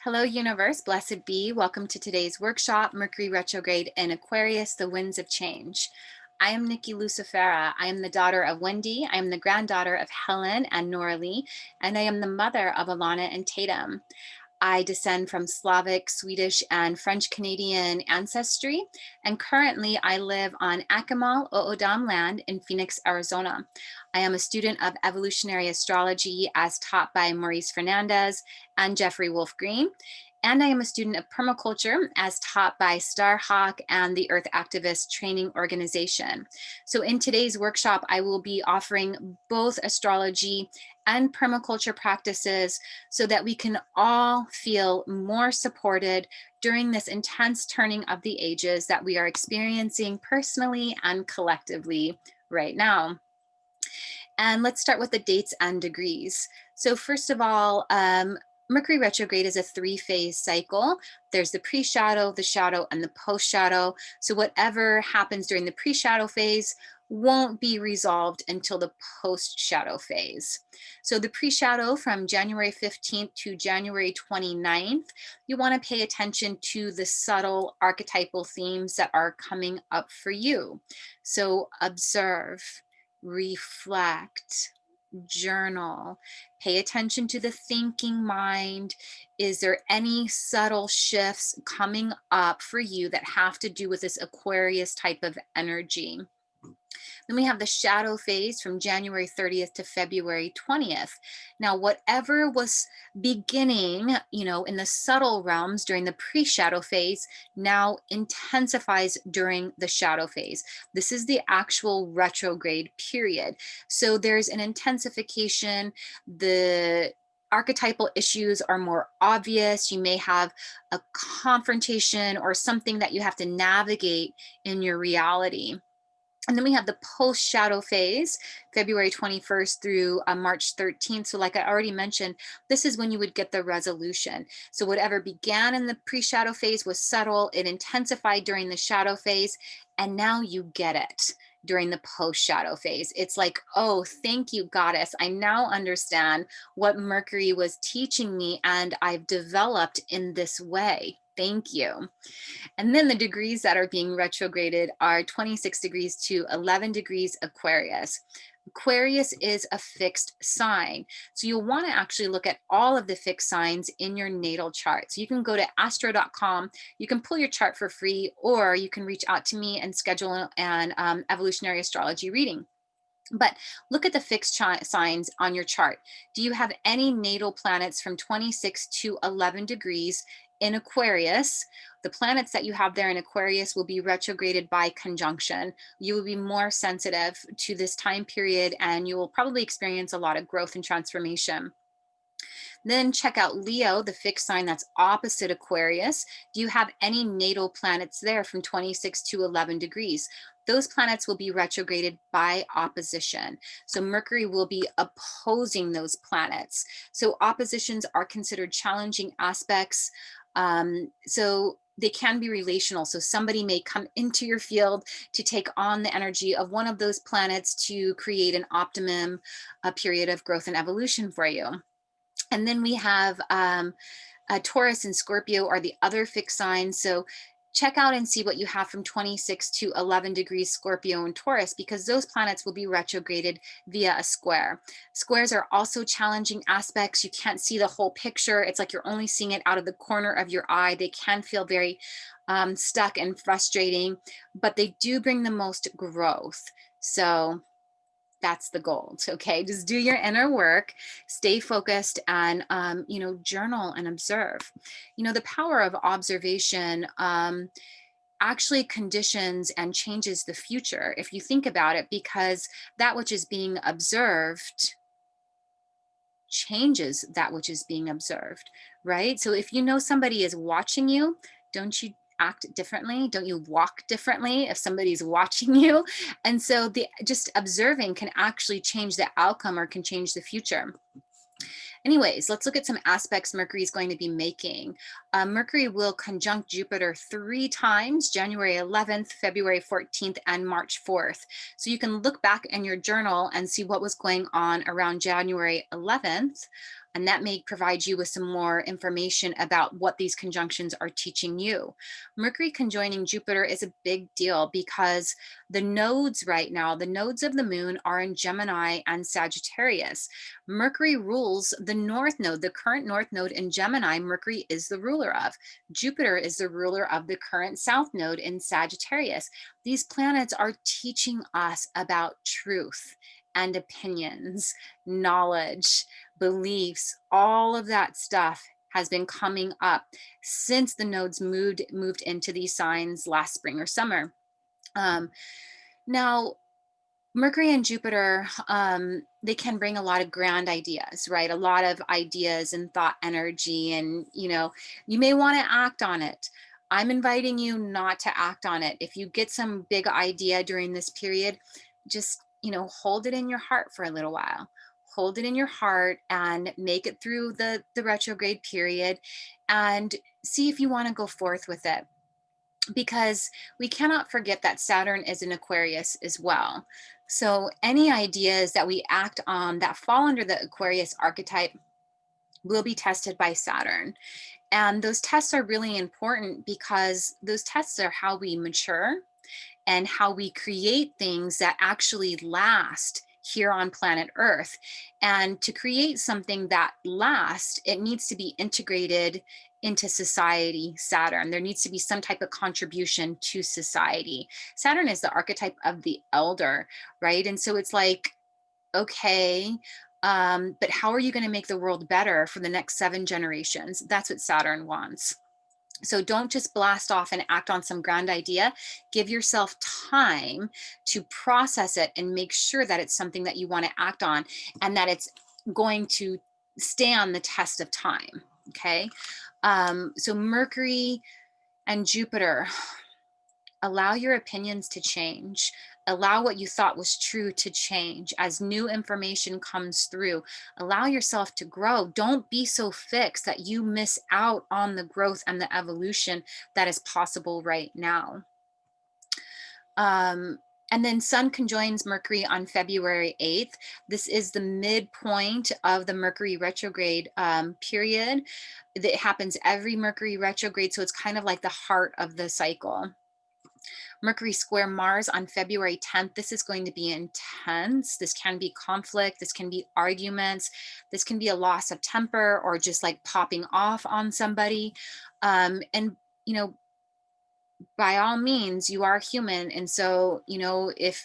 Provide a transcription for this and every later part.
Hello, universe, blessed be. Welcome to today's workshop, Mercury Retrograde in Aquarius, the Winds of Change. I am Nikki Lucifera. I am the daughter of Wendy. I am the granddaughter of Helen and Nora Lee, and I am the mother of Alana and Tatum. I descend from Slavic, Swedish, and French Canadian ancestry, and currently I live on Akimal O'odham land in Phoenix, Arizona. I am a student of evolutionary astrology as taught by Maurice Fernandez and Jeffrey Wolf Green, and I am a student of permaculture as taught by Starhawk and the Earth Activist Training Organization. So in today's workshop, I will be offering both astrology and permaculture practices so that we can all feel more supported during this intense turning of the ages that we are experiencing personally and collectively right now. And let's start with the dates and degrees. So first of all, Mercury retrograde is a three-phase cycle. There's the pre-shadow, the shadow, and the post-shadow. So whatever happens during the pre-shadow phase won't be resolved until the post-shadow phase. So the pre-shadow from January 15th to January 29th, you want to pay attention to the subtle archetypal themes that are coming up for you. So observe, reflect, journal, pay attention to the thinking mind. Is there any subtle shifts coming up for you that have to do with this Aquarius type of energy? Then we have the shadow phase from January 30th to February 20th. Now, whatever was beginning, in the subtle realms during the pre-shadow phase now intensifies during the shadow phase. This is the actual retrograde period. So there's an intensification. The archetypal issues are more obvious. You may have a confrontation or something that you have to navigate in your reality. And then we have the post-shadow phase, February 21st through March 13th. So like I already mentioned, this is when you would get the resolution. So whatever began in the pre-shadow phase was subtle, it intensified during the shadow phase, and now you get it during the post-shadow phase. It's like, oh, thank you, goddess. I now understand what Mercury was teaching me, and I've developed in this way. Thank you. And then the degrees that are being retrograded are 26 degrees to 11 degrees Aquarius. Aquarius is a fixed sign. So you'll want to actually look at all of the fixed signs in your natal chart. So you can go to astro.com, you can pull your chart for free, or you can reach out to me and schedule an evolutionary astrology reading. But look at the fixed signs on your chart. Do you have any natal planets from 26 to 11 degrees in Aquarius? The planets that you have there in Aquarius will be retrograded by conjunction. You will be more sensitive to this time period, and you will probably experience a lot of growth and transformation. Then check out Leo, the fixed sign that's opposite Aquarius. Do you have any natal planets there from 26 to 11 degrees? Those planets will be retrograded by opposition. So Mercury will be opposing those planets. So oppositions are considered challenging aspects. So they can be relational. So somebody may come into your field to take on the energy of one of those planets to create an optimum period of growth and evolution for you. And then we have Taurus and Scorpio are the other fixed signs. So check out and see what you have from 26 to 11 degrees Scorpio and Taurus, because those planets will be retrograded via a square. Squares are also challenging aspects. You can't see the whole picture. It's like you're only seeing it out of the corner of your eye. They can feel very stuck and frustrating, but they do bring the most growth. So that's the goal. Okay, just do your inner work, stay focused, and journal and observe. The power of observation actually conditions and changes the future, if you think about it, because that which is being observed changes that which is being observed, right? So if you know somebody is watching you, don't you act differently? Don't you walk differently if somebody's watching you? And so just observing can actually change the outcome or can change the future. Anyways, let's look at some aspects Mercury is going to be making. Mercury will conjunct Jupiter 3 times, January 11th, February 14th, and March 4th. So you can look back in your journal and see what was going on around January 11th. And that may provide you with some more information about what these conjunctions are teaching you. Mercury conjoining Jupiter is a big deal because the nodes right now, the nodes of the moon are in Gemini and Sagittarius. Mercury rules the north node, the current north node in Gemini, Mercury is the ruler of. Jupiter is the ruler of the current south node in Sagittarius. These planets are teaching us about truth and opinions, knowledge, beliefs, all of that stuff has been coming up since the nodes moved into these signs last spring or summer. Now, Mercury and Jupiter, they can bring a lot of grand ideas, right? A lot of ideas and thought energy, and you may want to act on it. I'm inviting you not to act on it. If you get some big idea during this period, just hold it in your heart for a little while. Hold it in your heart and make it through the retrograde period, and see if you want to go forth with it. Because we cannot forget that Saturn is in Aquarius as well. So any ideas that we act on that fall under the Aquarius archetype will be tested by Saturn. And those tests are really important because those tests are how we mature and how we create things that actually last here on planet Earth. And to create something that lasts, it needs to be integrated into society, Saturn. There needs to be some type of contribution to society. Saturn is the archetype of the elder, right? And so it's like, okay, but how are you going to make the world better for the next 7 generations? That's what Saturn wants. So don't just blast off and act on some grand idea. Give yourself time to process it and make sure that it's something that you want to act on and that it's going to stand the test of time. Okay. So Mercury and Jupiter, allow your opinions to change. Allow what you thought was true to change as new information comes through. Allow yourself to grow. Don't be so fixed that you miss out on the growth and the evolution that is possible right now. And then Sun conjoins Mercury on February 8th. This is the midpoint of the Mercury retrograde period. It happens every Mercury retrograde, so it's kind of like the heart of the cycle. Mercury square Mars on February 10th. This is going to be intense. This can be conflict. This can be arguments. This can be a loss of temper or just like popping off on somebody. And, by all means, you are human. And so, if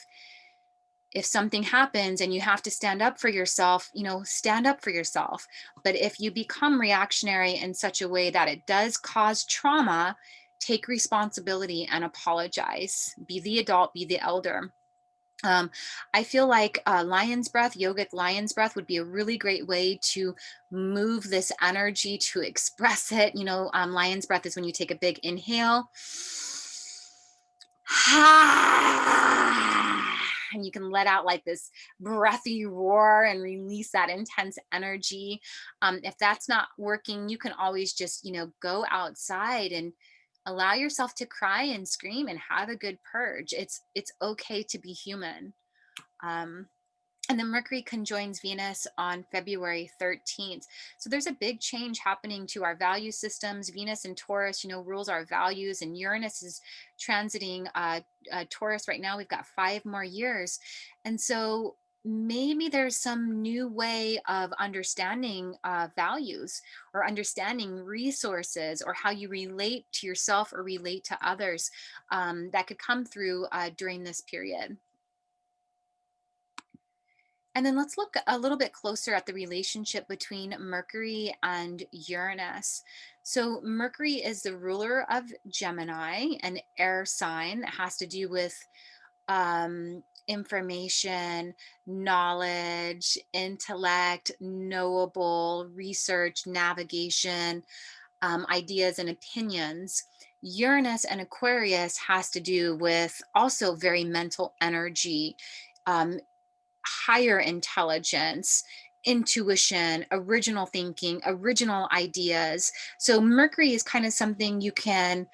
something happens and you have to stand up for yourself, stand up for yourself. But if you become reactionary in such a way that it does cause trauma, take responsibility and apologize. Be the adult, be the elder. I feel like lion's breath, yogic lion's breath would be a really great way to move this energy, to express it. Lion's breath is when you take a big inhale. And you can let out like this breathy roar and release that intense energy. If that's not working, you can always just, go outside and allow yourself to cry and scream and have a good purge. It's okay to be human. And then Mercury conjoins Venus on February 13th. So there's a big change happening to our value systems. Venus and Taurus, rules our values, and Uranus is transiting Taurus right now. We've got 5 more years. And so maybe there's some new way of understanding values or understanding resources or how you relate to yourself or relate to others that could come through during this period. And then let's look a little bit closer at the relationship between Mercury and Uranus. So Mercury is the ruler of Gemini, an air sign that has to do with information, knowledge, intellect, knowable, research, navigation, ideas and opinions. Uranus and Aquarius has to do with also very mental energy, higher intelligence, intuition, original thinking, original ideas. So Mercury is kind of something you can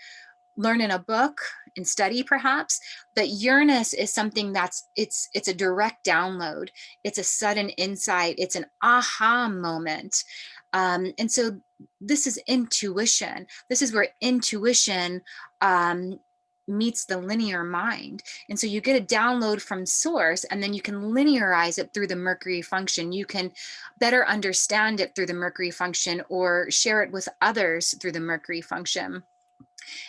learn in a book. and study perhaps, but Uranus is something that's, it's a direct download. It's a sudden insight. It's an aha moment. And so this is intuition. This is where intuition meets the linear mind. And so you get a download from source, and then you can linearize it through the Mercury function. You can better understand it through the Mercury function or share it with others through the Mercury function.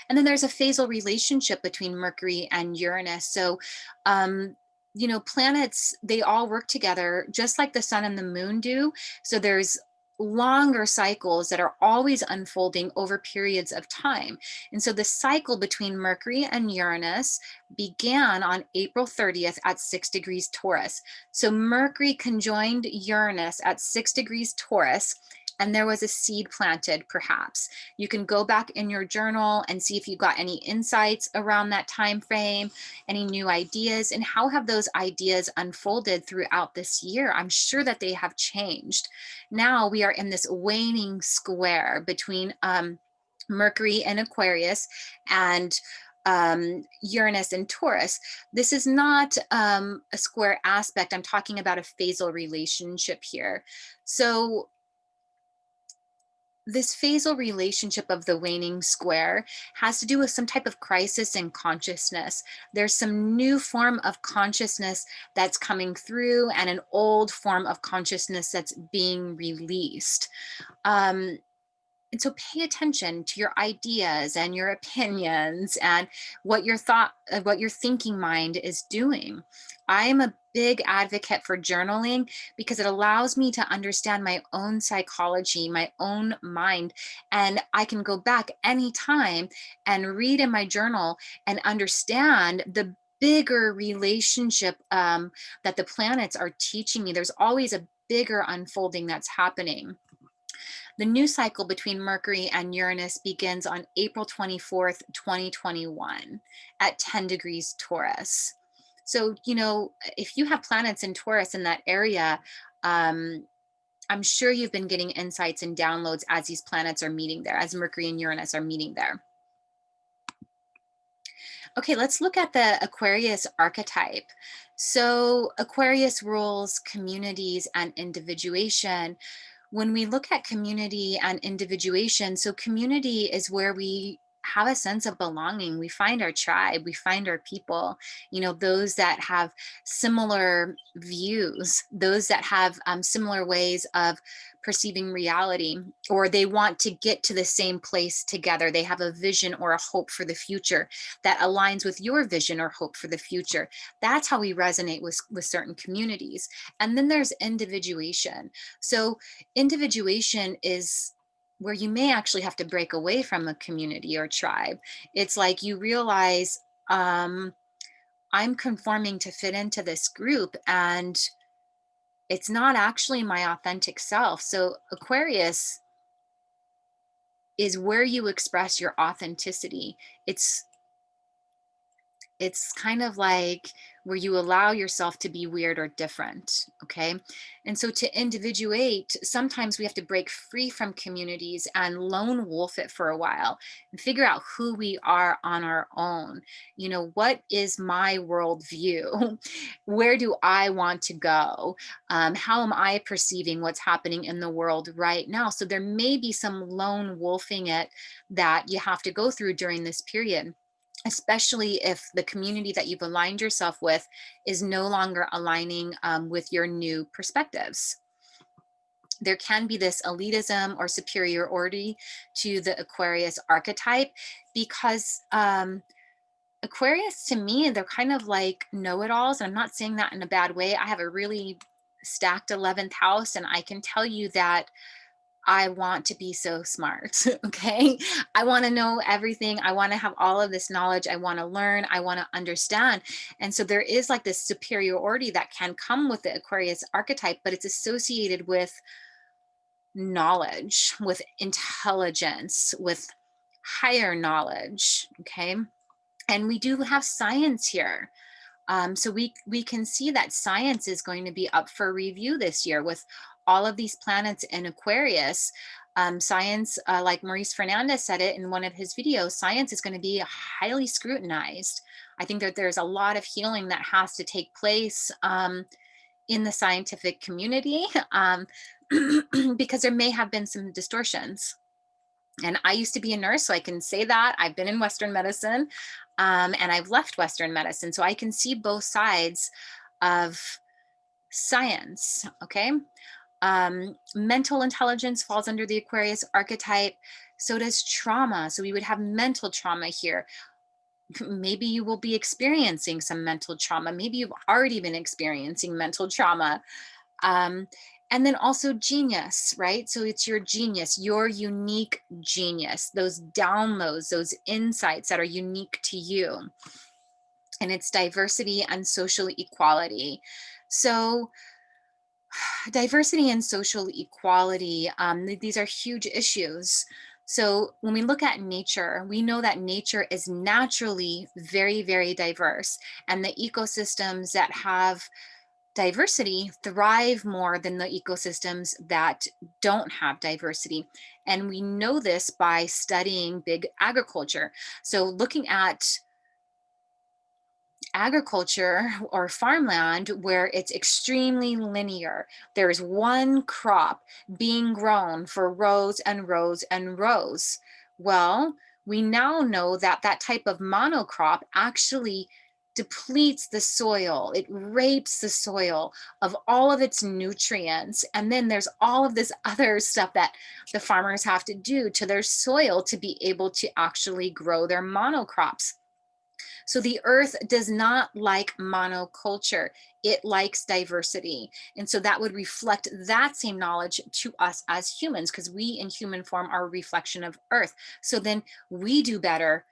And then there's a phasal relationship between Mercury and Uranus. So, you know, planets, they all work together just like the sun and the moon do. So there's longer cycles that are always unfolding over periods of time. And so the cycle between Mercury and Uranus began on April 30th at 6 degrees Taurus. So Mercury conjoined Uranus at 6 degrees Taurus, and there was a seed planted, perhaps. You can go back in your journal and see if you got any insights around that time frame, any new ideas, and how have those ideas unfolded throughout this year. I'm sure that they have changed. Now we are in this waning square between Mercury and Aquarius and Uranus and Taurus. This is not a square aspect. I'm talking about a phasal relationship here. So this phasal relationship of the waning square has to do with some type of crisis in consciousness. There's some new form of consciousness that's coming through and an old form of consciousness that's being released. And so pay attention to your ideas and your opinions and what your thinking mind is doing. I'm a big advocate for journaling because it allows me to understand my own psychology, my own mind, and I can go back anytime and read in my journal and understand the bigger relationship that the planets are teaching me. There's always a bigger unfolding that's happening. The new cycle between Mercury and Uranus begins on April 24th, 2021 at 10 degrees Taurus. So, you know, if you have planets in Taurus in that area, I'm sure you've been getting insights and downloads as these planets are meeting there, as Mercury and Uranus are meeting there. Okay, let's look at the Aquarius archetype. So Aquarius rules communities and individuation. When we look at community and individuation, so community is where we have a sense of belonging. We find our tribe, we find our people, you know, those that have similar views, those that have similar ways of perceiving reality, or they want to get to the same place together. They have a vision or a hope for the future that aligns with your vision or hope for the future. That's how we resonate with certain communities. And then there's individuation. So individuation is where you may actually have to break away from a community or tribe. It's like you realize, I'm conforming to fit into this group, and it's not actually my authentic self. So Aquarius is where you express your authenticity. It's kind of like where you allow yourself to be weird or different, okay? And so to individuate, sometimes we have to break free from communities and lone wolf it for a while and figure out who we are on our own. You know, what is my worldview? Where do I want to go? How am I perceiving what's happening in the world right now? So there may be some lone wolfing it that you have to go through during this period, especially if the community that you've aligned yourself with is no longer aligning with your new perspectives. There can be this elitism or superiority to the Aquarius archetype because Aquarius, to me, they're kind of like know-it-alls. And I'm not saying that in a bad way. I have a really stacked 11th house, and I can tell you that I want to be so smart. Okay. I want to know everything. I want to have all of this knowledge. I want to learn. I want to understand. And so there is like this superiority that can come with the Aquarius archetype, but it's associated with knowledge, with intelligence, with higher knowledge. Okay. And we do have science here. So we can see that science is going to be up for review this year with all of these planets in Aquarius. Science, like Maurice Fernandez said it in one of his videos, science is going to be highly scrutinized. I think that there's a lot of healing that has to take place in the scientific community, because there may have been some distortions. And I used to be a nurse, so I can say that. I've been in Western medicine, and I've left Western medicine. So I can see both sides of science. Okay. Mental intelligence falls under the Aquarius archetype. So does trauma. So we would have mental trauma here. Maybe you will be experiencing some mental trauma. Maybe you've already been experiencing mental trauma. Um, and then also genius, right? So it's your genius, your unique genius, those downloads, those insights that are unique to you. And it's diversity and social equality. So diversity and social equality, these are huge issues. So when we look at nature, we know that nature is naturally very, very diverse. And the ecosystems that have diversity thrive more than the ecosystems that don't have diversity. And we know this by studying big agriculture. So looking at agriculture or farmland where it's extremely linear. There's one crop being grown for rows and rows and rows. Well, we now know that that type of monocrop actually depletes the soil. It rapes the soil of all of its nutrients. And then there's all of this other stuff that the farmers have to do to their soil to be able to actually grow their monocrops. So the earth does not like monoculture. It likes diversity. And so that would reflect that same knowledge to us as humans, because we in human form are a reflection of earth. So then we do better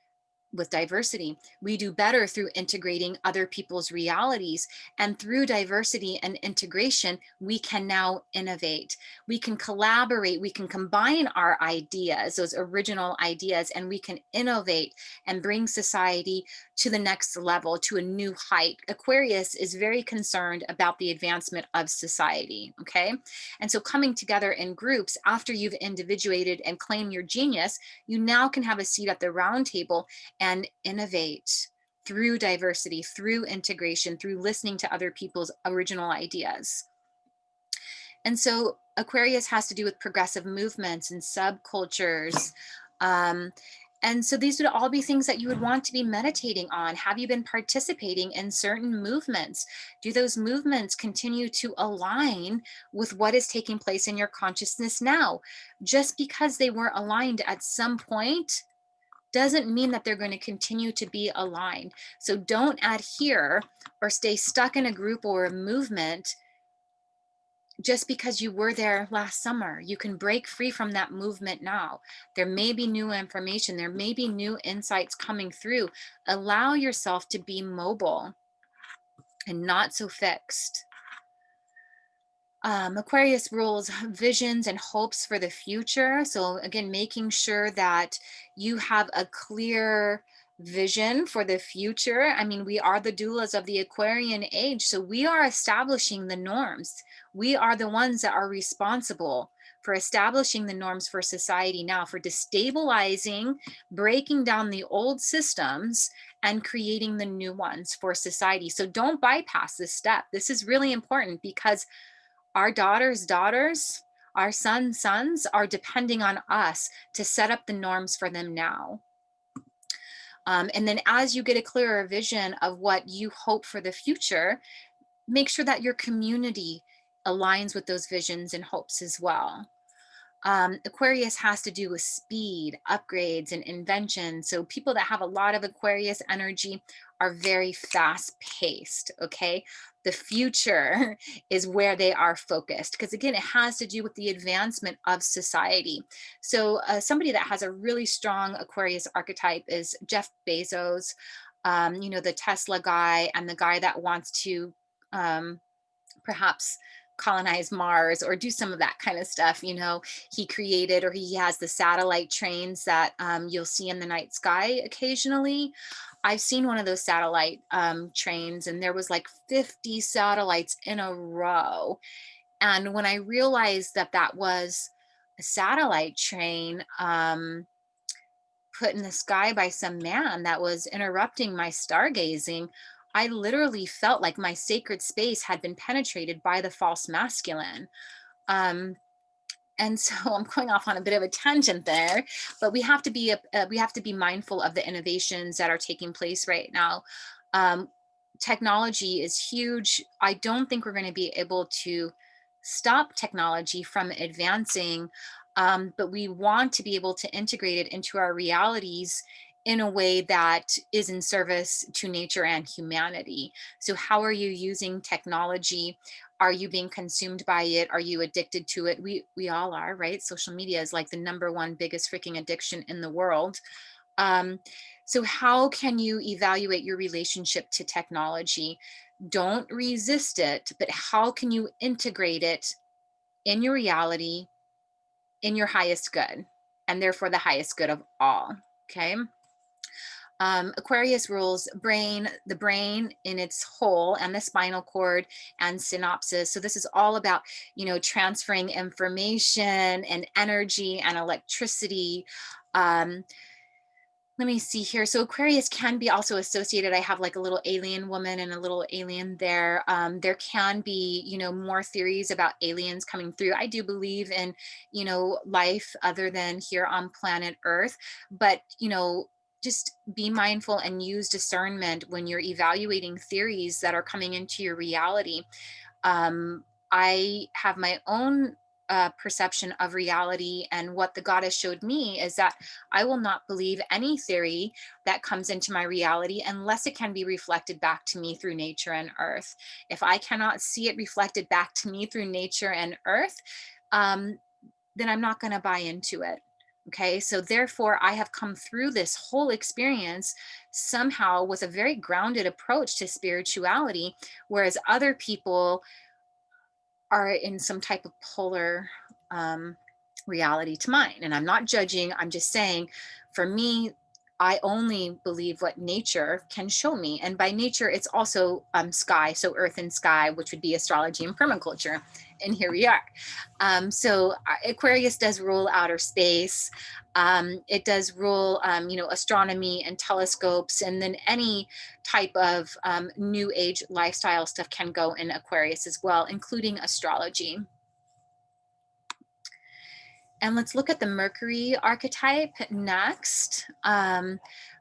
with diversity. We do better through integrating other people's realities. And through diversity and integration, we can now innovate. We can collaborate. We can combine our ideas, those original ideas, and we can innovate and bring society to the next level, to a new height. Aquarius is very concerned about the advancement of society. Okay. And so coming together in groups after you've individuated and claimed your genius, you now can have a seat at the round table and innovate through diversity, through integration, through listening to other people's original ideas. And so Aquarius has to do with progressive movements and subcultures. And so these would all be things that you would want to be meditating on. Have you been participating in certain movements? Do those movements continue to align with what is taking place in your consciousness now? Just because they weren't aligned at some point doesn't mean that they're going to continue to be aligned. So don't adhere or stay stuck in a group or a movement just because you were there last summer. You can break free from that movement now. There may be new information, there may be new insights coming through. Allow yourself to be mobile and not so fixed. Aquarius rules visions and hopes for the future. So again, making sure that you have a clear vision for the future. I mean, we are the doulas of the Aquarian age. So we are establishing the norms. We are the ones that are responsible for establishing the norms for society now, for destabilizing, breaking down the old systems and creating the new ones for society. So don't bypass this step. This is really important because our daughters, our sons are depending on us to set up the norms for them now. And then as you get a clearer vision of what you hope for the future, make sure that your community aligns with those visions and hopes as well. Aquarius has to do with speed, upgrades, and invention. So people that have a lot of Aquarius energy are very fast paced. Okay. The future is where they are focused because, again, it has to do with the advancement of society. So somebody that has a really strong Aquarius archetype is Jeff Bezos, the Tesla guy and the guy that wants to perhaps colonize Mars or do some of that kind of stuff. He created, or he has the satellite trains that you'll see in the night sky occasionally. I've seen one of those satellite trains, and there was like 50 satellites in a row. And when I realized that that was satellite train put in the sky by some man that was interrupting my stargazing, I literally felt like my sacred space had been penetrated by the false masculine. Um, and so I'm going off on a bit of a tangent there, but we have to be mindful of the innovations that are taking place right now. Um, Technology is huge. I don't think we're going to be able to stop technology from advancing, but we want to be able to integrate it into our realities in a way that is in service to nature and humanity. So, how are you using technology? Are you being consumed by it? Are you addicted to it? We all are, right? Social media is like the number one biggest freaking addiction in the world. Um, so how can you evaluate your relationship to technology? Don't resist it, but how can you integrate it in your reality, in your highest good, and therefore the highest good of all? Okay. Aquarius rules the brain in its whole, and the spinal cord and synapses. So this is all about, transferring information and energy and electricity. Um, Let me see here. So Aquarius can be also associated. I have like a little alien woman and a little alien there. There can be, more theories about aliens coming through. I do believe in, life other than here on planet Earth, but, just be mindful and use discernment when you're evaluating theories that are coming into your reality. I have my own perception of reality, and what the goddess showed me is that I will not believe any theory that comes into my reality unless it can be reflected back to me through nature and earth. If I cannot see it reflected back to me through nature and earth, um, then I'm not going to buy into it. Okay, so therefore, I have come through this whole experience somehow with a very grounded approach to spirituality, whereas other people are in some type of polar um, reality to mine. And I'm not judging, I'm just saying, for me, I only believe what nature can show me. And by nature, it's also sky, so earth and sky, which would be astrology and permaculture. And here we are. Aquarius does rule outer space. It does rule, astronomy and telescopes, and then any type of new age lifestyle stuff can go in Aquarius as well, including astrology. And let's look at the Mercury archetype next.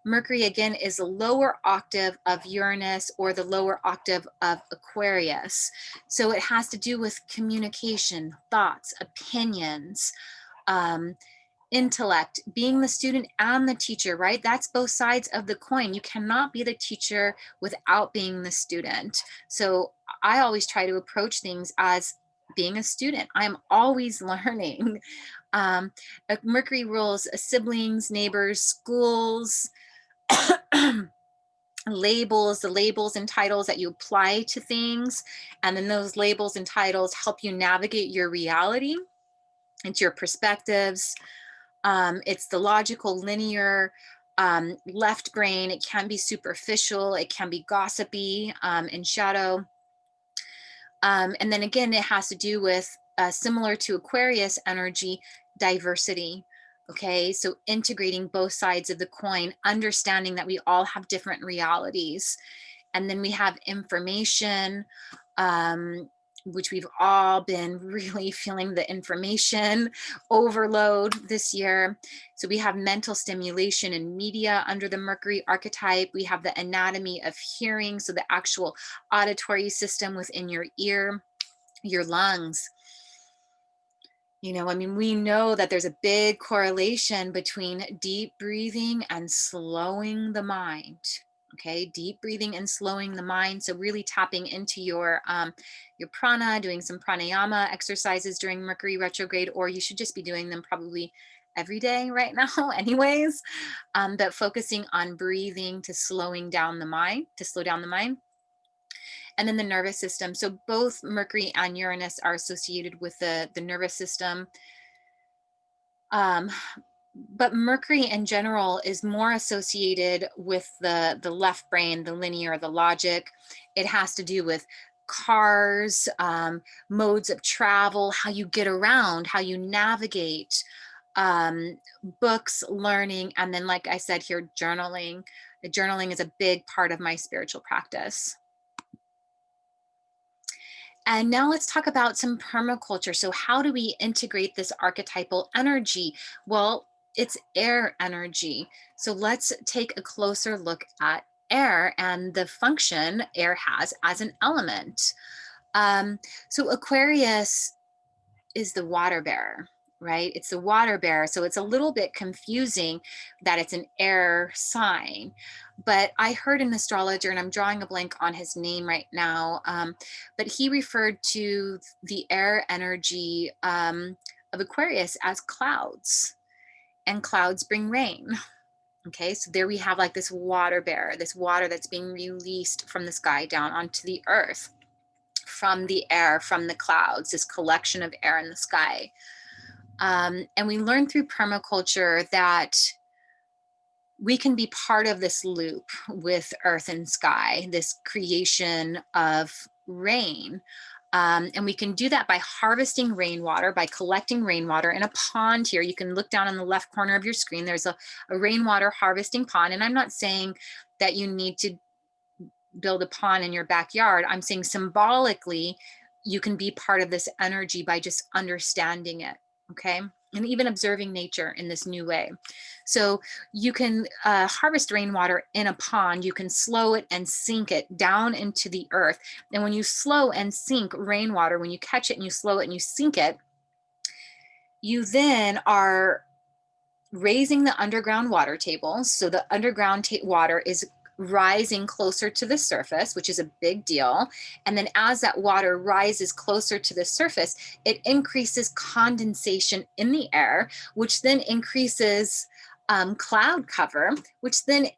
Mercury, again, is the lower octave of Uranus or the lower octave of Aquarius. So it has to do with communication, thoughts, opinions, intellect, being the student and the teacher, right? That's both sides of the coin. You cannot be the teacher without being the student. So I always try to approach things as being a student. I'm always learning. Mercury rules siblings, neighbors, schools, labels, the labels and titles that you apply to things. And then those labels and titles help you navigate your reality. It's your perspectives. It's the logical, linear, left brain. It can be superficial. It can be gossipy in shadow. And then again, it has to do with, similar to Aquarius energy, diversity. Okay, so integrating both sides of the coin, understanding that we all have different realities. And then we have information, which we've all been really feeling the information overload this year. So we have mental stimulation and media under the Mercury archetype. We have the anatomy of hearing, so the actual auditory system within your ear, your lungs. We know that there's a big correlation between deep breathing and slowing the mind. Okay, deep breathing and slowing the mind. So really tapping into your prana, doing some pranayama exercises during Mercury retrograde, or you should just be doing them probably every day right now anyways, but focusing on breathing to slow down the mind. And then the nervous system. So both Mercury and Uranus are associated with the nervous system. But Mercury in general is more associated with the left brain, the linear, the logic. It has to do with cars, modes of travel, how you get around, how you navigate, books, learning, and then, like I said here, journaling. Journaling is a big part of my spiritual practice. And now let's talk about some permaculture. So how do we integrate this archetypal energy? Well, it's air energy. So let's take a closer look at air and the function air has as an element. So Aquarius is the water bearer, right? It's the water bearer. So it's a little bit confusing that it's an air sign. But I heard an astrologer, and I'm drawing a blank on his name right now, but he referred to the air energy of Aquarius as clouds, and clouds bring rain. Okay, so there we have like this water bearer, this water that's being released from the sky down onto the earth, from the air, from the clouds, this collection of air in the sky. And we learned through permaculture that we can be part of this loop with earth and sky, this creation of rain. And we can do that by harvesting rainwater, by collecting rainwater in a pond here. You can look down in the left corner of your screen. There's a rainwater harvesting pond. And I'm not saying that you need to build a pond in your backyard. I'm saying symbolically, you can be part of this energy by just understanding it, okay? And even observing nature in this new way. So you can harvest rainwater in a pond. You can slow it and sink it down into the earth. And when you slow and sink rainwater, when you catch it and you slow it and you sink it, you then are raising the underground water table. So the underground water is rising closer to the surface, which is a big deal. And then as that water rises closer to the surface, it increases condensation in the air, which then increases cloud cover, which then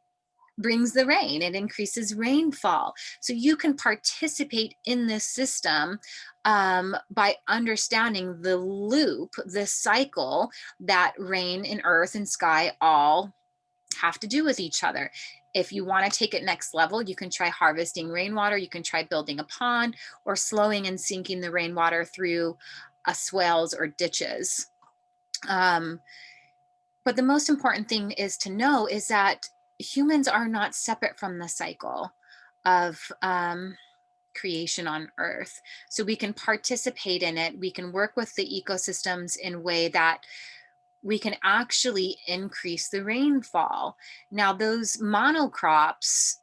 brings the rain. It increases rainfall. So you can participate in this system by understanding the loop, the cycle that rain and earth and sky all have to do with each other. If you want to take it next level, you can try harvesting rainwater. You can try building a pond or slowing and sinking the rainwater through swales or ditches. But the most important thing is to know is that humans are not separate from the cycle of creation on Earth. So we can participate in it. We can work with the ecosystems in a way that we can actually increase the rainfall. Now, those monocrops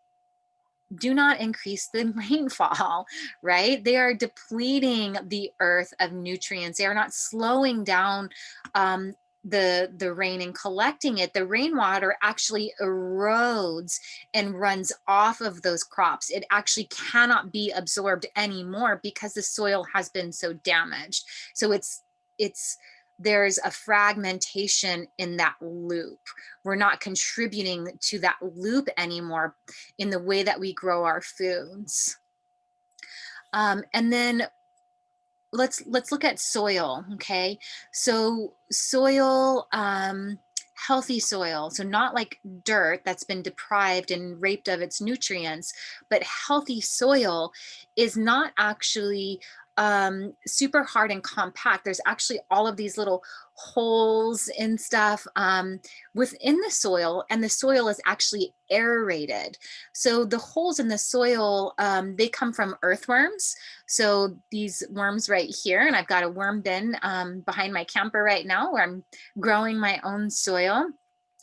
do not increase the rainfall, right? They are depleting the earth of nutrients. They are not slowing down the rain and collecting it. The rainwater actually erodes and runs off of those crops. It actually cannot be absorbed anymore because the soil has been so damaged. So there's a fragmentation in that loop. We're not contributing to that loop anymore in the way that we grow our foods. And then let's look at soil, okay? So soil, healthy soil, so not like dirt that's been deprived and raped of its nutrients, but healthy soil is not actually super hard and compact. There's actually all of these little holes and stuff within the soil, and the soil is actually aerated. So the holes in the soil, they come from earthworms. So these worms right here, and I've got a worm bin behind my camper right now where I'm growing my own soil.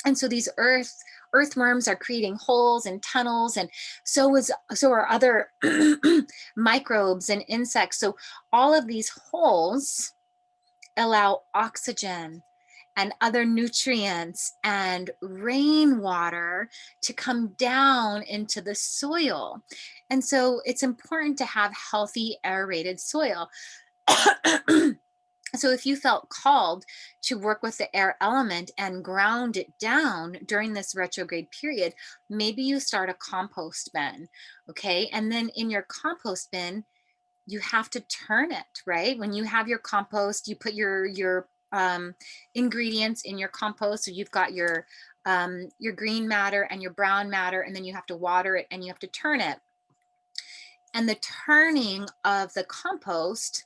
And so these earthworms are creating holes and tunnels, and so are other microbes and insects. So all of these holes allow oxygen and other nutrients and rainwater to come down into the soil. And so it's important to have healthy aerated soil. So if you felt called to work with the air element and ground it down during this retrograde period, maybe you start a compost bin, okay? And then in your compost bin, you have to turn it, right? When you have your compost, you put your ingredients in your compost. So you've got your green matter and your brown matter, and then you have to water it and you have to turn it. And the turning of the compost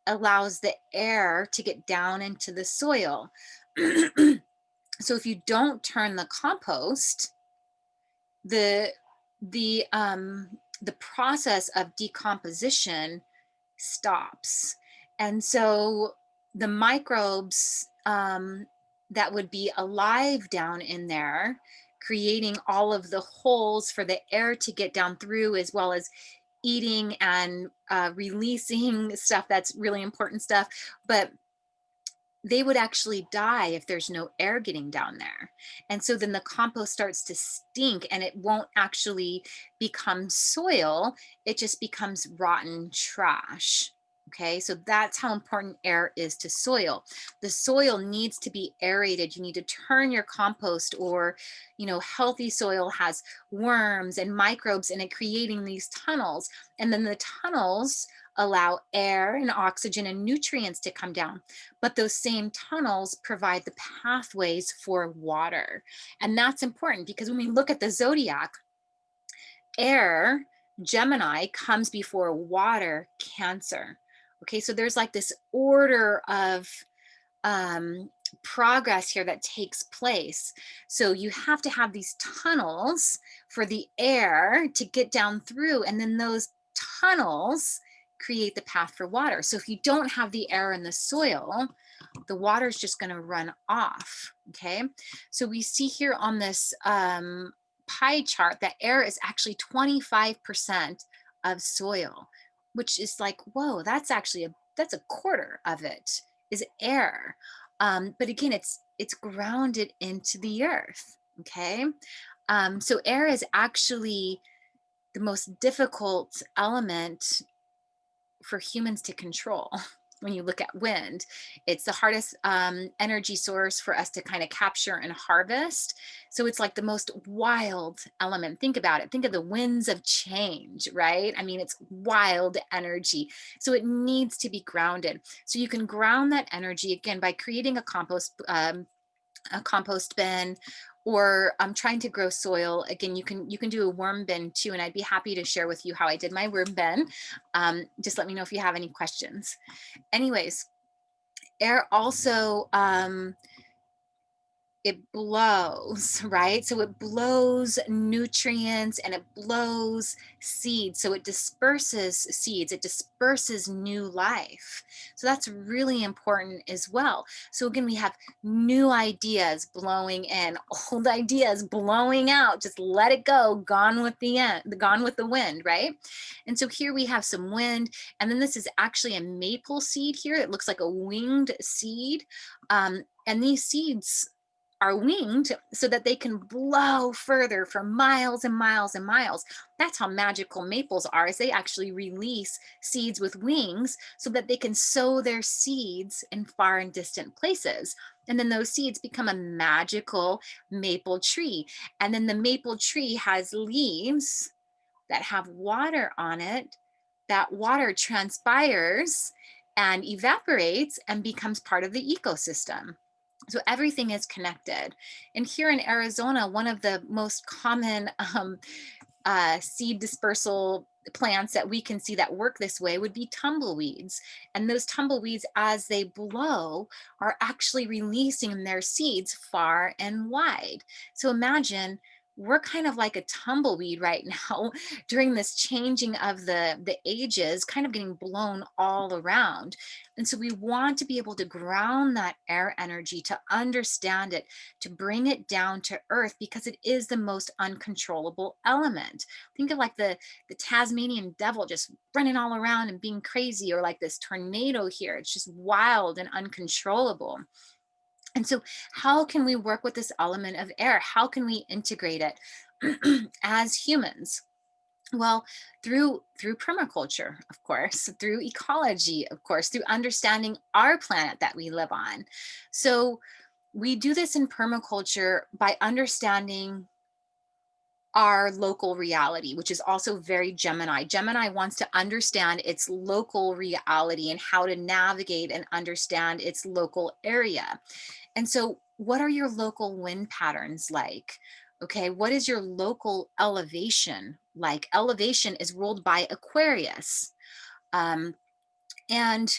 allows the air to get down into the soil. So if you don't turn the compost, the the process of decomposition stops. And so the microbes that would be alive down in there, creating all of the holes for the air to get down through, as well as eating and releasing stuff that's really important stuff. But they would actually die if there's no air getting down there. And so then the compost starts to stink and it won't actually become soil, it just becomes rotten trash. Okay, so that's how important air is to soil. The soil needs to be aerated. You need to turn your compost, or, healthy soil has worms and microbes in it, creating these tunnels. And then the tunnels allow air and oxygen and nutrients to come down, but those same tunnels provide the pathways for water. And that's important because when we look at the zodiac, air, Gemini, comes before water, Cancer. Okay, so there's like this order of um, progress here that takes place. So you have to have these tunnels for the air to get down through, and then those tunnels create the path for water. So if you don't have the air in the soil, the water is just going to run off. Okay, so we see here on this pie chart that air is actually 25% of soil, which is like, whoa, that's actually that's a quarter of it is air. But again, it's grounded into the earth. Okay, so air is actually the most difficult element for humans to control. When you look at wind, it's the hardest energy source for us to kind of capture and harvest. So it's like the most wild element. Think about it. Think of the winds of change, right? I mean, it's wild energy. So it needs to be grounded. So you can ground that energy again by creating a compost bin, or trying to grow soil. Again, you can do a worm bin too, and I'd be happy to share with you how I did my worm bin. Just let me know if you have any questions. Anyways, air also it blows, right? So it blows nutrients and it blows seeds. So it disperses seeds, it disperses new life. So that's really important as well. So again, we have new ideas blowing in, old ideas blowing out. Just let it go, gone with the end, gone with the wind, right? And so here we have some wind, and then this is actually a maple seed here. It looks like a winged seed. And these seeds are winged so that they can blow further for miles and miles and miles. That's how magical maples are, is they actually release seeds with wings so that they can sow their seeds in far and distant places. And then those seeds become a magical maple tree. And then the maple tree has leaves that have water on it. That water transpires and evaporates and becomes part of the ecosystem. So everything is connected. And here in Arizona, one of the most common seed dispersal plants that we can see that work this way would be tumbleweeds. And those tumbleweeds, as they blow, are actually releasing their seeds far and wide. So imagine we're kind of like a tumbleweed right now during this changing of the ages, kind of getting blown all around. And so we want to be able to ground that air energy, to understand it, to bring it down to earth, because it is the most uncontrollable element. Think of like the Tasmanian devil just running all around and being crazy, or like this tornado here. It's just wild and uncontrollable. And so how can we work with this element of air? How can we integrate it as humans? Well, through permaculture, of course, through ecology, of course, through understanding our planet that we live on. So we do this in permaculture by understanding our local reality, which is also very Gemini. Gemini wants to understand its local reality and how to navigate and understand its local area. And so, what are your local wind patterns like? Okay, what is your local elevation like elevation is ruled by Aquarius. Um, and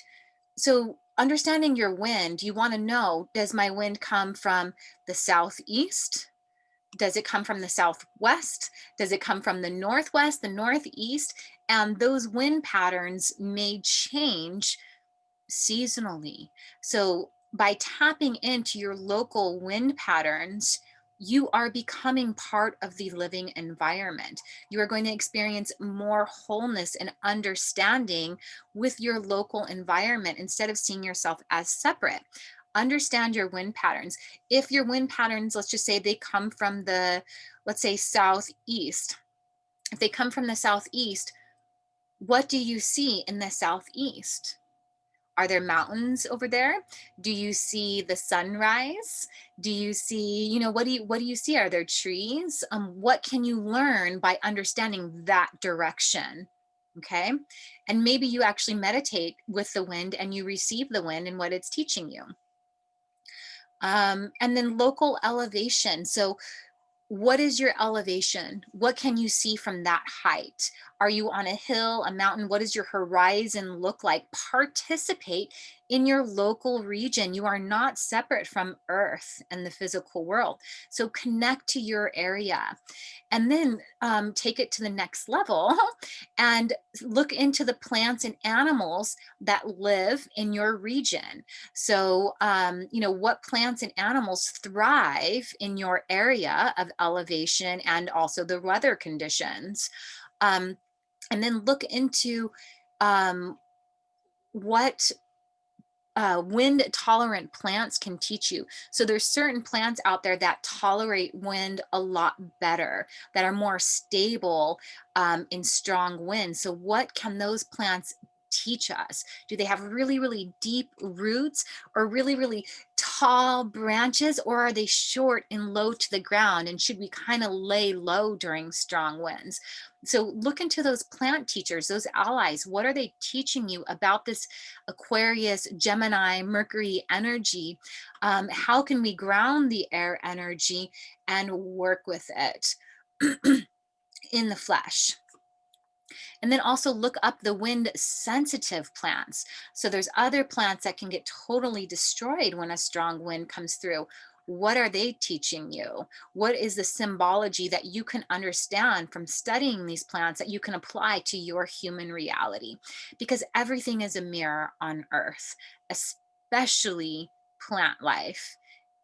so understanding your wind, you want to know, does my wind come from the southeast? Does it come from the southwest? Does it come from the northwest, the northeast? And those wind patterns may change seasonally. So by tapping into your local wind patterns, you are becoming part of the living environment. You are going to experience more wholeness and understanding with your local environment instead of seeing yourself as separate. Understand your wind patterns. If your wind patterns, let's just say they come from the, let's say, southeast. If they come from the southeast, what do you see in the southeast? Are there mountains over there? Do you see the sunrise? Do you see, what do you see? Are there trees? What can you learn by understanding that direction? Okay. And maybe you actually meditate with the wind and you receive the wind and what it's teaching you. And then local elevation. So what is your elevation? What can you see from that height? Are you on a hill, a mountain? What does your horizon look like? Participate in your local region. You are not separate from Earth and the physical world. So connect to your area. And then take it to the next level and look into the plants and animals that live in your region. So, what plants and animals thrive in your area of elevation and also the weather conditions. Um, and then look into what wind tolerant plants can teach you. So there's certain plants out there that tolerate wind a lot better, that are more stable in strong wind. So what can those plants teach us? Do they have really, really deep roots or really, really tall branches, or are they short and low to the ground? And should we kind of lay low during strong winds? So look into those plant teachers, those allies. What are they teaching you about this Aquarius, Gemini, Mercury energy? How can we ground the air energy and work with it in the flesh? And then also look up the wind sensitive plants. So there's other plants that can get totally destroyed when a strong wind comes through. What are they teaching you? What is the symbology that you can understand from studying these plants that you can apply to your human reality? Because everything is a mirror on Earth, especially plant life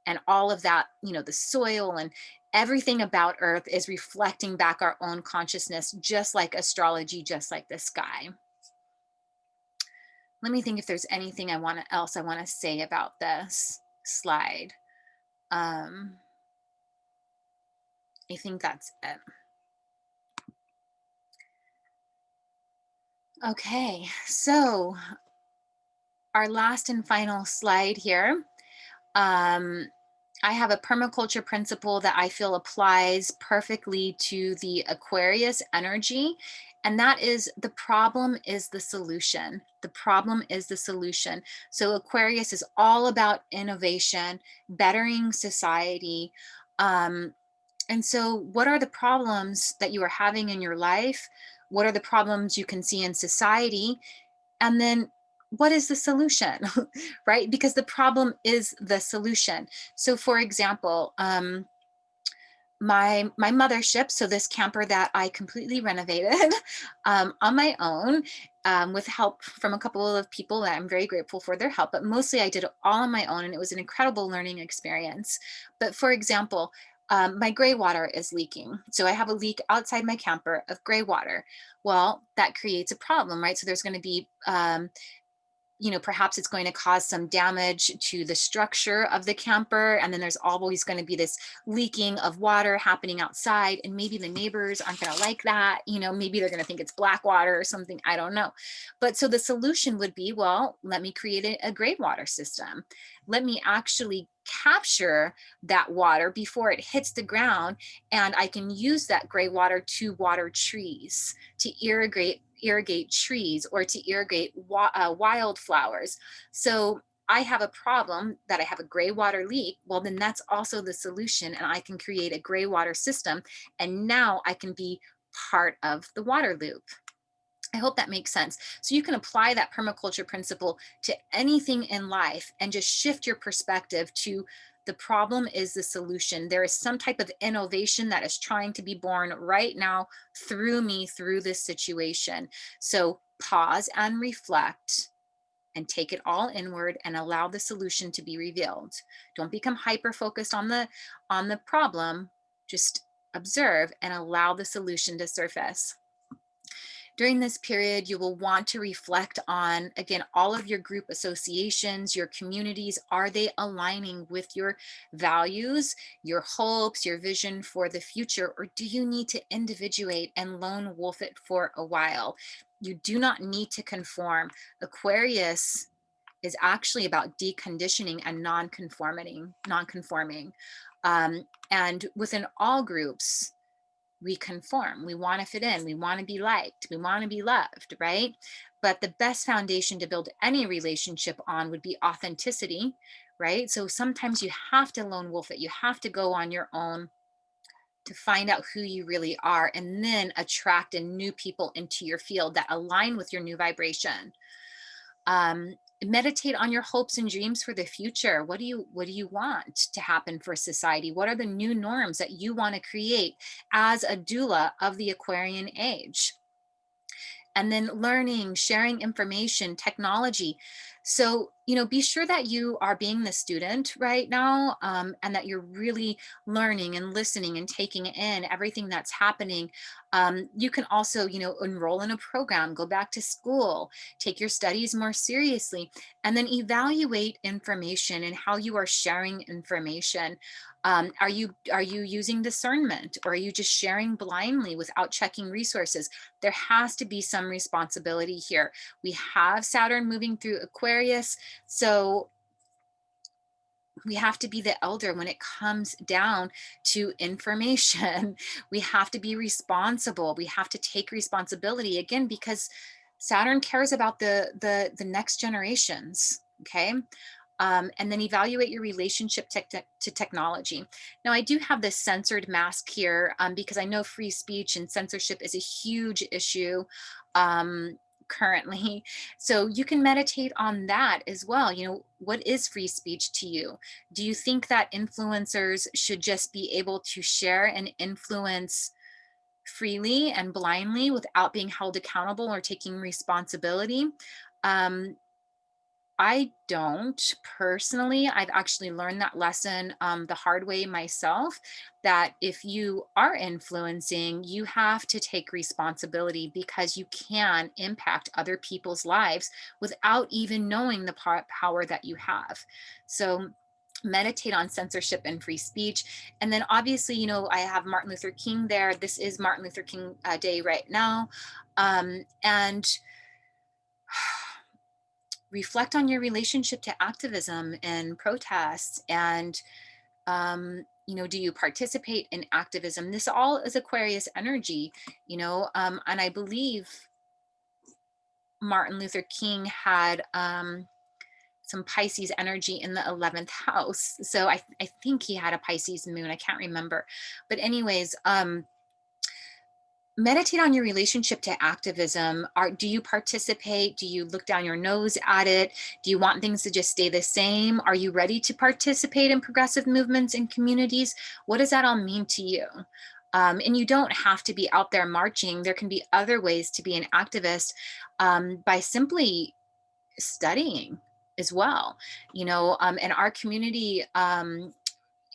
and all of that, the soil and everything about Earth is reflecting back our own consciousness, just like astrology, just like the sky. Let me think if there's anything else I want to say about this slide. I think that's it. Okay, so our last and final slide here. I have a permaculture principle that I feel applies perfectly to the Aquarius energy. And that is, the problem is the solution. The problem is the solution. So Aquarius is all about innovation, bettering society. And so what are the problems that you are having in your life? What are the problems you can see in society? And then what is the solution? Right? Because the problem is the solution. So for example, my mothership, so this camper that I completely renovated on my own, with help from a couple of people that I'm very grateful for their help, but mostly I did it all on my own, and it was an incredible learning experience. But for example, my gray water is leaking. So I have a leak outside my camper of gray water. Well, that creates a problem, right? So there's going to be perhaps it's going to cause some damage to the structure of the camper. And then there's always going to be this leaking of water happening outside. And maybe the neighbors aren't going to like that. Maybe they're going to think it's black water or something. I don't know. But so the solution would be, well, let me create a gray water system. Let me actually capture that water before it hits the ground. And I can use that gray water to water trees, to irrigate trees, or to irrigate wildflowers. So I have a problem that I have a gray water leak. Well, then that's also the solution. And I can create a gray water system. And now I can be part of the water loop. I hope that makes sense. So you can apply that permaculture principle to anything in life and just shift your perspective to the problem is the solution. There is some type of innovation that is trying to be born right now through me, through this situation. So pause and reflect and take it all inward and allow the solution to be revealed. Don't become hyper focused on the problem. Just observe and allow the solution to surface. During this period, you will want to reflect on, again, all of your group associations, your communities. Are they aligning with your values, your hopes, your vision for the future? Or do you need to individuate and lone wolf it for a while? You do not need to conform. Aquarius is actually about deconditioning and non-conforming. And within all groups, we conform, we want to fit in, we want to be liked, we want to be loved, right? But the best foundation to build any relationship on would be authenticity, right? So sometimes you have to lone wolf it, you have to go on your own to find out who you really are, and then attract in new people into your field that align with your new vibration. Meditate on your hopes and dreams for the future. What do you want to happen for society? What are the new norms that you want to create as a doula of the Aquarian age? And then learning, sharing information, technology. So, be sure that you are being the student right now, and that you're really learning and listening and taking in everything that's happening. You can also, enroll in a program, go back to school, take your studies more seriously, and then evaluate information and how you are sharing information. Are you using discernment, or are you just sharing blindly without checking resources? There has to be some responsibility here. We have Saturn moving through Aquarius, so we have to be the elder when it comes down to information. We have to be responsible. We have to take responsibility, again, because Saturn cares about the next generations. Okay. And then evaluate your relationship to technology. Now, I do have this censored mask here, because I know free speech and censorship is a huge issue currently. So you can meditate on that as well. What is free speech to you? Do you think that influencers should just be able to share and influence freely and blindly without being held accountable or taking responsibility? Um, I don't personally. I've actually learned that lesson the hard way myself, that if you are influencing, you have to take responsibility, because you can impact other people's lives without even knowing the power that you have. So, meditate on censorship and free speech. And then obviously, I have Martin Luther King there. This is Martin Luther King Day right now. And reflect on your relationship to activism and protests, and do you participate in activism? This all is Aquarius energy. And I believe Martin Luther King had some Pisces energy in the 11th house, so I think he had a Pisces moon, I can't remember. But anyways, meditate on your relationship to activism. Do you participate? Do you look down your nose at it? Do you want things to just stay the same? Are you ready to participate in progressive movements and communities? What does that all mean to you? And you don't have to be out there marching. There can be other ways to be an activist, by simply studying as well. In our community,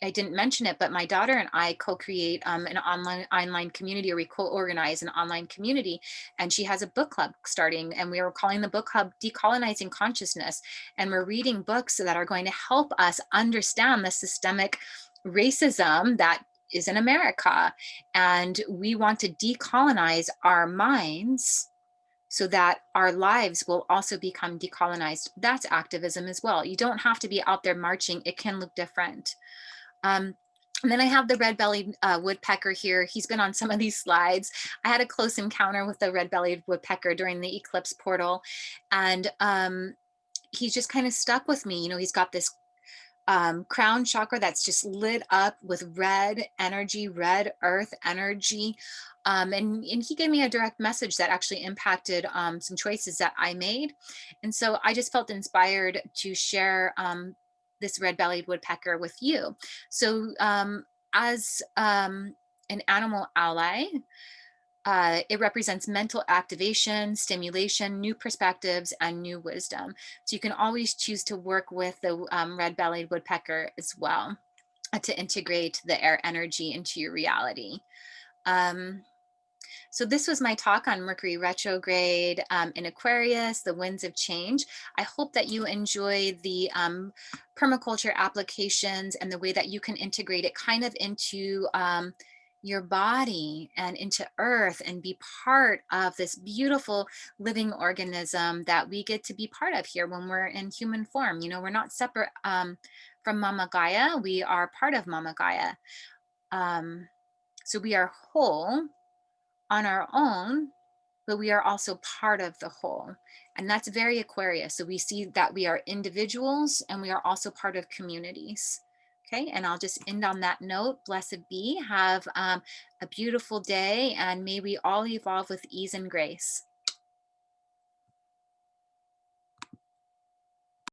I didn't mention it, but my daughter and I co-create an online community, or we co-organize an online community, and she has a book club starting, and we are calling the book club Decolonizing Consciousness. And we're reading books that are going to help us understand the systemic racism that is in America. And we want to decolonize our minds so that our lives will also become decolonized. That's activism as well. You don't have to be out there marching. It can look different. And then I have the red-bellied woodpecker here. He's been on some of these slides. I had a close encounter with the red-bellied woodpecker during the eclipse portal. And he's just kind of stuck with me. He's got this crown chakra that's just lit up with red energy, red earth energy. And he gave me a direct message that actually impacted some choices that I made. And so I just felt inspired to share this red-bellied woodpecker with you. So as an animal ally, it represents mental activation, stimulation, new perspectives, and new wisdom. So you can always choose to work with the red-bellied woodpecker as well to integrate the air energy into your reality. Um, so this was my talk on Mercury retrograde in Aquarius, the winds of change. I hope that you enjoy the permaculture applications and the way that you can integrate it kind of into your body and into earth and be part of this beautiful living organism that we get to be part of here when we're in human form. You know, we're not separate from Mama Gaia. We are part of Mama Gaia. So we are whole on our own, but we are also part of the whole. And that's very Aquarius. So we see that we are individuals and we are also part of communities. Okay, and I'll just end on that note. Blessed be. Have a beautiful day, and may we all evolve with ease and grace.